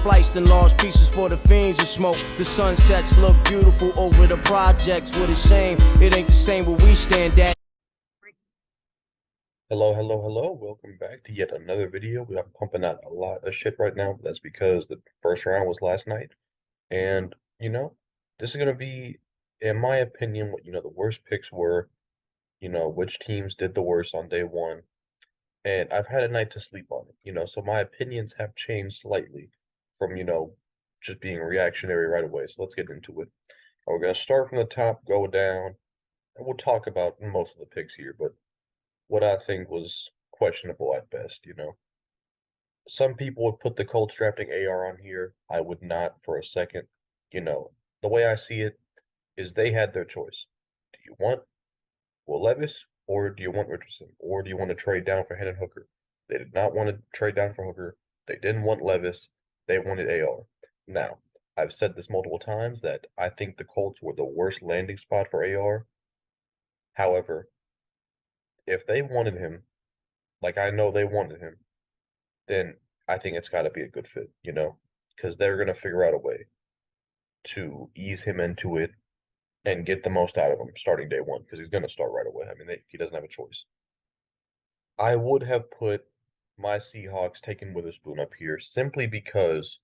spliced in large pieces for the fiends to smoke. The sunsets look beautiful over the projects. What a shame, it ain't the same where we stand at. Hello. Welcome back to yet another video. I'm pumping out a lot of shit right now. That's because the first round was last night. And, this is going to be, in my opinion, what, the worst picks were, which teams did the worst on day one. And I've had a night to sleep on it, so my opinions have changed slightly from, just being reactionary right away. So let's get into it. And we're going to start from the top, go down, and we'll talk about most of the picks here, but what I think was questionable at best. Some people would put the Colts drafting AR on here. I would not for a second. The way I see it is they had their choice. Do you want Will Levis or do you want Richardson? Or do you want to trade down for Hendon Hooker? They did not want to trade down for Hooker. They didn't want Levis. They wanted AR. Now, I've said this multiple times that I think the Colts were the worst landing spot for AR. However, if they wanted him, like I know they wanted him, then I think it's got to be a good fit, because they're going to figure out a way to ease him into it and get the most out of him starting day one, because he's going to start right away. I mean, he doesn't have a choice. I would have put my Seahawks taking Witherspoon up here simply because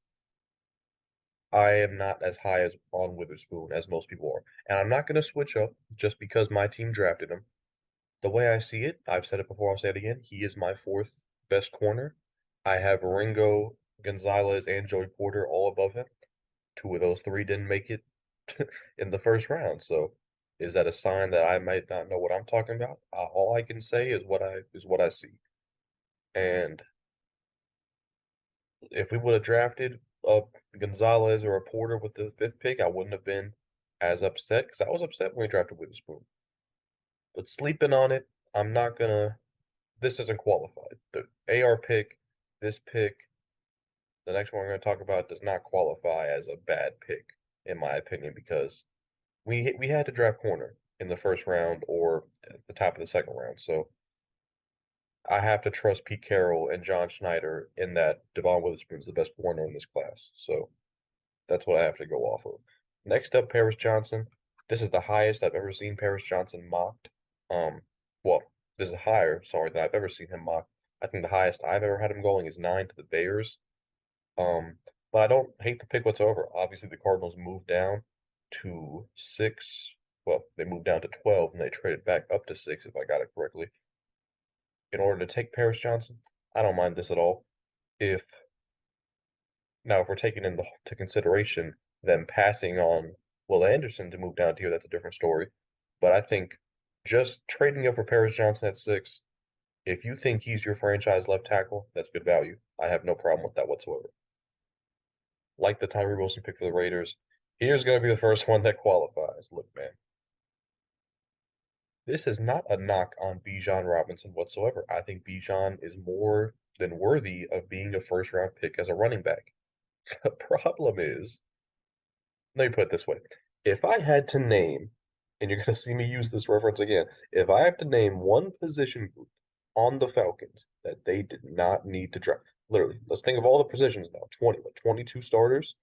I am not as high as on Witherspoon as most people are. And I'm not going to switch up just because my team drafted him. The way I see it, I've said it before, I'll say it again, he is my fourth best corner. I have Ringo, Gonzalez, and Joey Porter all above him. Two of those three didn't make it in the first round. So is that a sign that I might not know what I'm talking about? All I can say is what I see. And if we would have drafted a Gonzalez or a Porter with the fifth pick, I wouldn't have been as upset because I was upset when we drafted Witherspoon. But sleeping on it, I'm not gonna. This doesn't qualify. The AR pick, this pick, the next one we're going to talk about does not qualify as a bad pick, in my opinion, because we had to draft corner in the first round or at the top of the second round. So I have to trust Pete Carroll and John Schneider in that Devon Witherspoon's the best corner in this class. So that's what I have to go off of. Next up, Paris Johnson. This is the highest I've ever seen Paris Johnson mocked. Um, well, this is higher, sorry, than I've ever seen him mocked. I think the highest I've ever had him going is 9 to the Bears. But I don't hate the pick whatsoever. Obviously, the Cardinals moved down to 6. Well, they moved down to 12 and they traded back up to 6, if I got it correctly, in order to take Paris Johnson. I don't mind this at all. If we're taking into consideration them passing on Will Anderson to move down to here, that's a different story. But I think just trading up for Paris Johnson at 6, if you think he's your franchise left tackle, that's good value. I have no problem with that whatsoever. Like the Tyree Wilson pick for the Raiders. Here's going to be the first one that qualifies. Look, man, this is not a knock on Bijan Robinson whatsoever. I think Bijan is more than worthy of being a first round pick as a running back. The problem is, let me put it this way. If I had to name, and you're going to see me use this reference again, if I have to name one position group on the Falcons that they did not need to draft, literally, let's think of all the positions now, 22 starters.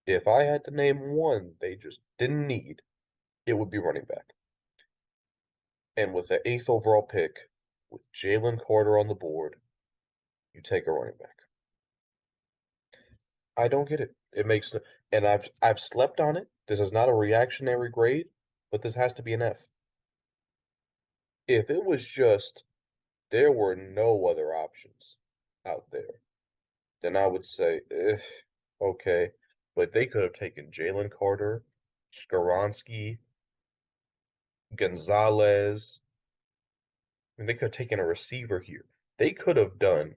If I had to name one they just didn't need, it would be running back. And with the 8th overall pick, with Jalen Carter on the board, you take a running back. I don't get it. It makes and I've slept on it. This is not a reactionary grade, but this has to be an F. If it was just there were no other options out there, then I would say, okay. But they could have taken Jalen Carter, Skoronski, Gonzalez. I mean, they could have taken a receiver here. They could have done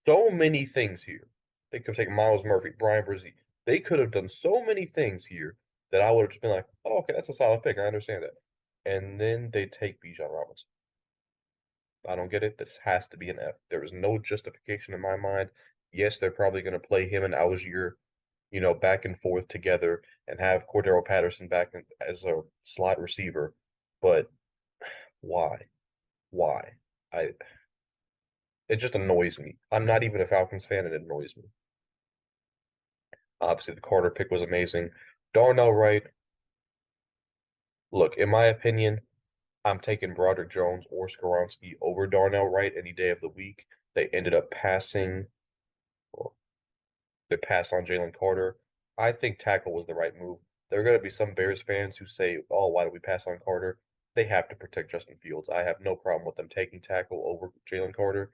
so many things here. They could have taken Miles Murphy, Brian Brzee. They could have done so many things here that I would have just been like, oh, okay, that's a solid pick. I understand that. And then they take Bijan Robinson. I don't get it. This has to be an F. There is no justification in my mind. Yes, they're probably going to play him and Algier, back and forth together and have Cordero Patterson back as a slot receiver. But why? Why? I It just annoys me. I'm not even a Falcons fan, and it annoys me. Obviously, the Carter pick was amazing. Darnell Wright, look, in my opinion, I'm taking Broderick Jones or Skoronski over Darnell Wright any day of the week. They ended up passing, well, they passed on Jalen Carter. I think tackle was the right move. There are going to be some Bears fans who say, oh, why did we pass on Carter? They have to protect Justin Fields. I have no problem with them taking tackle over Jalen Carter.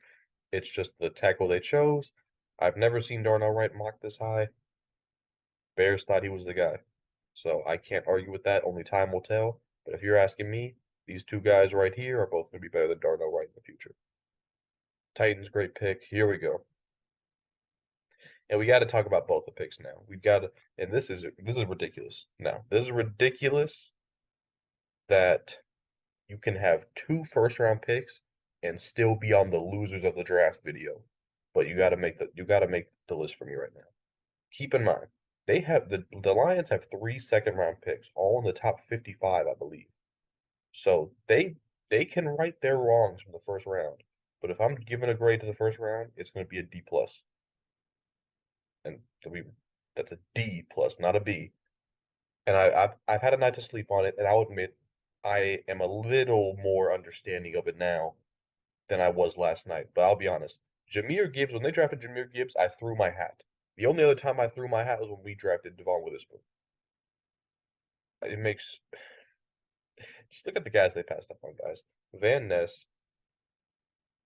It's just the tackle they chose. I've never seen Darnell Wright mocked this high. Bears thought he was the guy. So I can't argue with that. Only time will tell. But if you're asking me, these two guys right here are both going to be better than Darnell Wright in the future. Titans, great pick. Here we go. And we got to talk about both the picks now. We've got to, and this is ridiculous. Now, this is ridiculous that you can have 2 first-round picks and still be on the losers of the draft video. But you got to make the list for me right now. Keep in mind, they have the Lions have 3 second-round picks, all in the top 55, I believe. So they can right their wrongs from the first round. But if I'm giving a grade to the first round, it's going to be a D plus, and that's a D plus, not a B. And I've had a night to sleep on it, and I'll admit I am a little more understanding of it now than I was last night. But I'll be honest, Jahmyr Gibbs, when they drafted Jahmyr Gibbs, I threw my hat. The only other time I threw my hat was when we drafted Devon Witherspoon. It makes just look at the guys they passed up on, guys. Van Ness,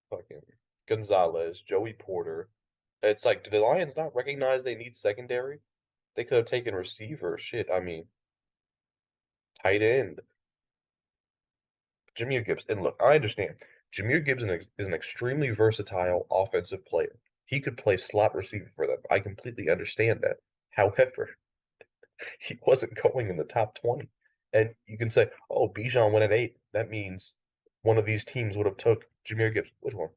fucking Gonzalez, Joey Porter. It's like, do the Lions not recognize they need secondary? They could have taken receiver. Shit, I mean, tight end. Jahmyr Gibbs. And look, I understand. Jahmyr Gibbs is an extremely versatile offensive player. He could play slot receiver for them. I completely understand that. However, he wasn't going in the top 20. And you can say, oh, Bijan went at 8. That means one of these teams would have took Jahmyr Gibbs. Which one?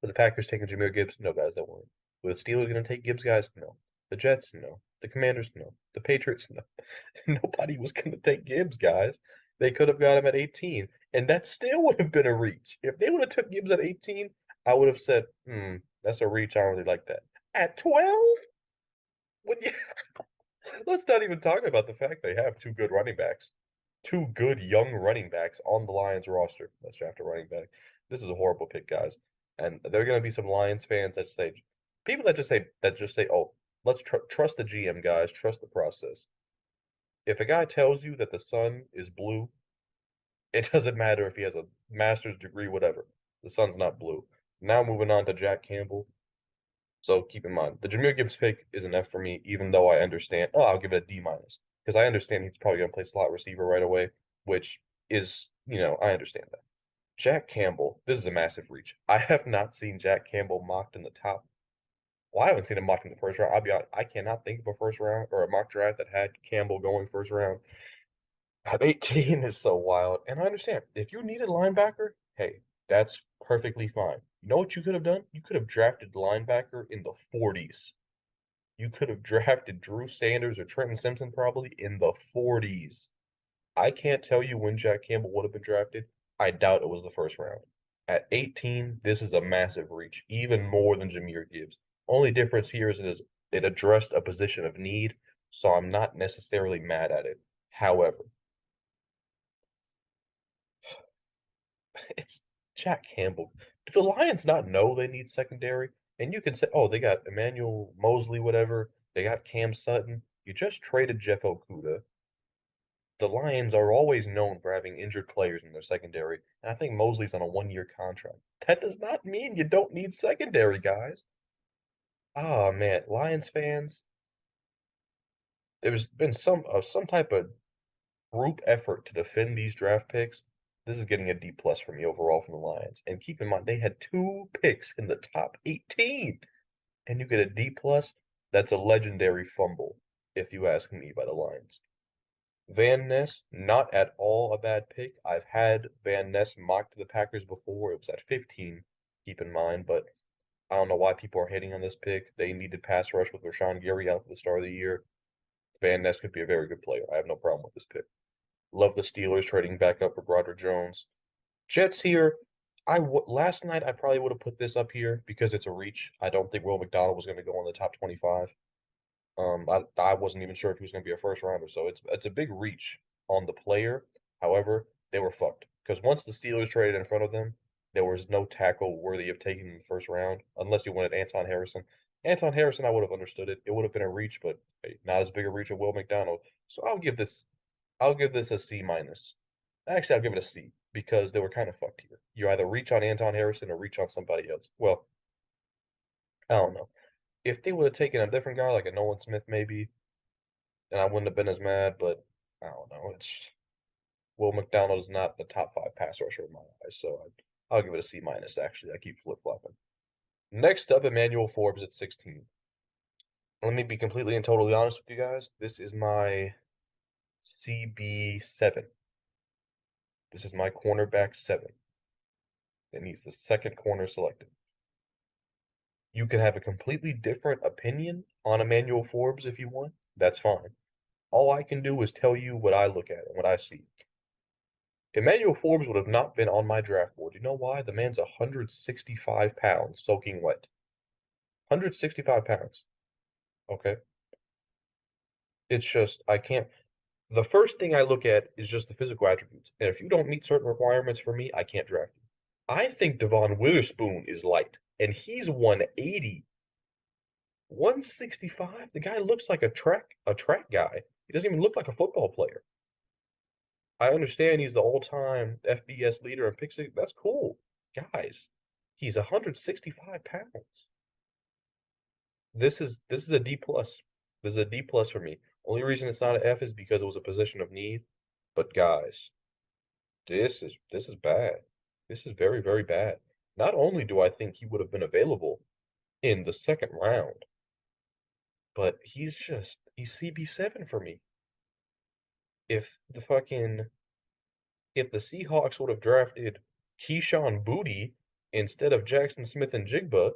Were the Packers taking Jahmyr Gibbs? No, guys, they weren't. Were the Steelers going to take Gibbs, guys? No. The Jets? No. The Commanders? No. The Patriots? No. Nobody was going to take Gibbs, guys. They could have got him at 18, and that still would have been a reach. If they would have took Gibbs at 18, I would have said, that's a reach. I don't really like that. At 12? When you let's not even talk about the fact they have 2 good running backs. 2 good young running backs on the Lions roster. Let's draft a running back. This is a horrible pick, guys. And there are going to be some Lions fans that say, people that just say, oh, let's trust the GM, guys, trust the process. If a guy tells you that the sun is blue, it doesn't matter if he has a master's degree, whatever. The sun's not blue. Now moving on to Jack Campbell. So keep in mind, the Jahmyr Gibbs pick is an F for me, even though I understand. Oh, I'll give it a D minus because I understand he's probably going to play slot receiver right away, which is, I understand that. Jack Campbell, this is a massive reach. I have not seen Jack Campbell mocked in the top. Well, I haven't seen him mocked in the first round. I'll be honest, I cannot think of a first round or a mock draft that had Campbell going first round. At 18 is so wild. And I understand. If you needed linebacker, hey, that's perfectly fine. You know what you could have done? You could have drafted linebacker in the 40s. You could have drafted Drew Sanders or Trenton Simpson probably in the 40s. I can't tell you when Jack Campbell would have been drafted. I doubt it was the first round. At 18, this is a massive reach, even more than Jahmyr Gibbs. Only difference here is it addressed a position of need, so I'm not necessarily mad at it. However, it's Jack Campbell. Do the Lions not know they need secondary? And you can say, oh, they got Emmanuel Mosley, whatever. They got Cam Sutton. You just traded Jeff Okudah. The Lions are always known for having injured players in their secondary, and I think Mosley's on a 1-year contract. That does not mean you don't need secondary, guys. Ah, man, Lions fans, there's been some type of group effort to defend these draft picks. This is getting a D plus for me overall from the Lions. And keep in mind, they had 2 picks in the top 18, and you get a D plus. That's a legendary fumble, if you ask me, by the Lions. Van Ness, not at all a bad pick. I've had Van Ness mocked to the Packers before. It was at 15, keep in mind, but I don't know why people are hating on this pick. They needed pass rush with Rashawn Gary out for the start of the year. Van Ness could be a very good player. I have no problem with this pick. Love the Steelers trading back up for Broderick Jones. Jets here. Last night I probably would have put this up here because it's a reach. I don't think Will McDonald was going to go in the top 25. I wasn't even sure if he was going to be a first rounder, so it's a big reach on the player. However, they were fucked because once the Steelers traded in front of them, there was no tackle worthy of taking in the first round unless you wanted Anton Harrison. Anton Harrison, I would have understood it. It would have been a reach, but hey, not as big a reach as Will McDonald. So I'll give this a C minus. Actually, I'll give it a C because they were kind of fucked here. You either reach on Anton Harrison or reach on somebody else. Well, I don't know. If they would have taken a different guy like a Nolan Smith maybe, then I wouldn't have been as mad, but I don't know. It's Will McDonald is not the top 5 pass rusher in my eyes, so I'll give it a C minus actually. I keep flip-flopping. Next up, Emmanuel Forbes at 16. Let me be completely and totally honest with you guys. This is my CB7. This is my cornerback 7, and he's the second corner selected. You can have a completely different opinion on Emmanuel Forbes if you want. That's fine. All I can do is tell you what I look at and what I see. Emmanuel Forbes would have not been on my draft board. You know why? The man's 165 pounds soaking wet. 165 pounds. Okay? It's just, I can't. The first thing I look at is just the physical attributes. And if you don't meet certain requirements for me, I can't draft you. I think Devon Witherspoon is light, and he's 180. 165? The guy looks like a track guy. He doesn't even look like a football player. I understand he's the all-time FBS leader in pick six. That's cool. Guys, he's 165 pounds. This is a D plus. This is a D plus for me. Only reason it's not an F is because it was a position of need. But guys, this is bad. This is very, very bad. Not only do I think he would have been available in the second round, but he's CB7 for me. If the Seahawks would have drafted Keyshawn Boutte instead of Jackson Smith-Njigba,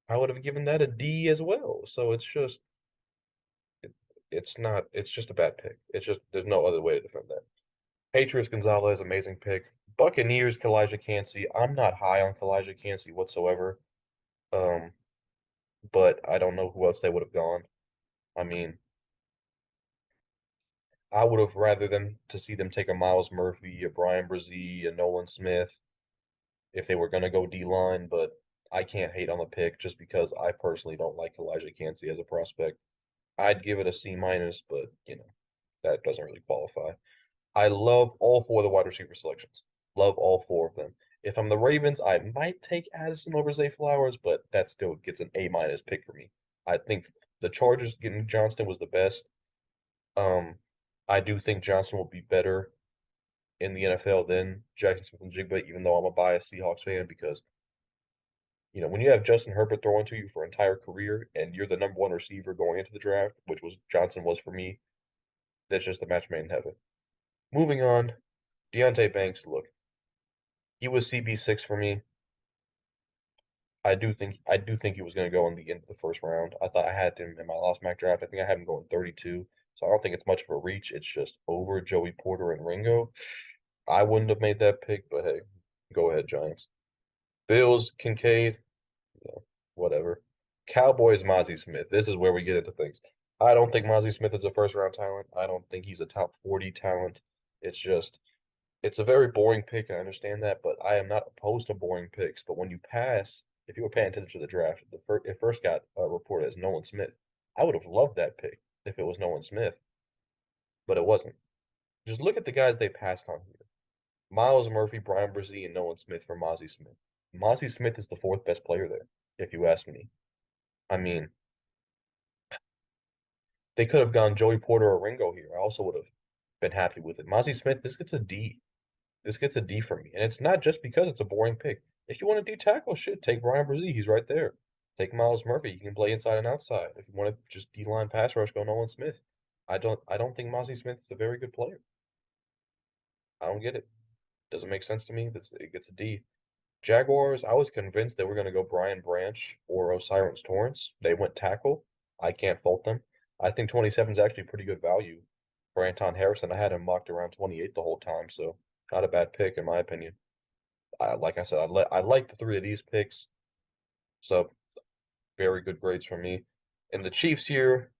I would have given that a D as well. So it's just it's just a bad pick. It's just there's no other way to defend that. Patriots Gonzalez, amazing pick. Buccaneers Kalijah Kancey. I'm not high on Kalijah Kancey whatsoever. Um, but I don't know who else they would have gone. I mean, I would have rather than to see them take a Myles Murphy, a Brian Brzee, a Nolan Smith if they were gonna go D line, but I can't hate on the pick just because I personally don't like Kalijah Kancey as a prospect. I'd give it a C minus, but that doesn't really qualify. I love all 4 of the wide receiver selections. Love all 4 of them. If I'm the Ravens, I might take Addison over Zay Flowers, but that still gets an A minus pick for me. I think the Chargers getting Johnston was the best. Um, I do think Johnston will be better in the NFL than Jackson Smith-Njigba, even though I'm a biased Seahawks fan because when you have Justin Herbert throwing to you for an entire career and you're the number 1 receiver going into the draft, which was Johnson was for me, that's just a match made in heaven. Moving on, Deonte Banks, look, he was CB6 for me. I do think he was going to go in the end of the first round. I thought I had him in my last mock draft. I think I had him going 32. So I don't think it's much of a reach. It's just over Joey Porter and Ringo. I wouldn't have made that pick, but hey, go ahead, Giants. Bills, Kincaid, whatever. Cowboys, Mozzie Smith. This is where we get into things. I don't think Mozzie Smith is a first round talent. I don't think he's a top 40 talent. It's a very boring pick. I understand that, but I am not opposed to boring picks. But when you pass, if you were paying attention to the draft, it first got reported as Nolan Smith. I would have loved that pick if it was Nolan Smith, but it wasn't. Just look at the guys they passed on here. Myles Murphy, Brian Brzee, and Nolan Smith for Mozzie Smith. Mozzie Smith is the 4th best player there, if you ask me. I mean, they could have gone Joey Porter or Ringo here. I also would have been happy with it. Mozzie Smith, this gets a D. This gets a D for me. And it's not just because it's a boring pick. If you want to do tackle, shit, take Brian Brzee. He's right there. Take Myles Murphy. He can play inside and outside. If you want to just D-line pass rush, go Nolan Smith. I don't think Mozzie Smith is a very good player. I don't get it. Doesn't make sense to me. It gets a D. Jaguars, I was convinced they were going to go Brian Branch or O'Cyrus Torrence. They went tackle. I can't fault them. I think 27 is actually pretty good value for Anton Harrison. I had him mocked around 28 the whole time, so not a bad pick in my opinion. Like I said, I like the 3 of these picks, so very good grades for me. And the Chiefs here,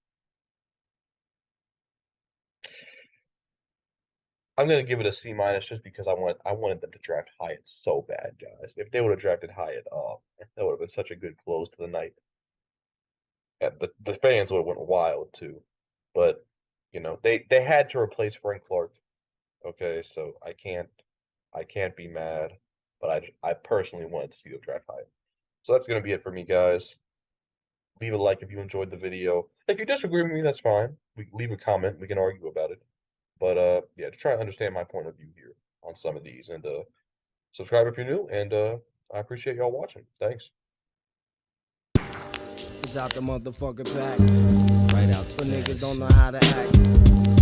I'm gonna give it a C minus just because I wanted them to draft Hyatt so bad, guys. If they would have drafted Hyatt, that would have been such a good close to the night. Yeah, the fans would have went wild too. But you know, they had to replace Frank Clark. Okay, so I can't be mad. But I personally wanted to see the draft Hyatt. So that's gonna be it for me, guys. Leave a like if you enjoyed the video. If you disagree with me, that's fine. Leave a comment. We can argue about it. But yeah, to try to understand my point of view here on some of these, and subscribe if you're new, and I appreciate y'all watching. Thanks. It's out the motherfucking pack. Right out the But niggas pass. don't know how to act.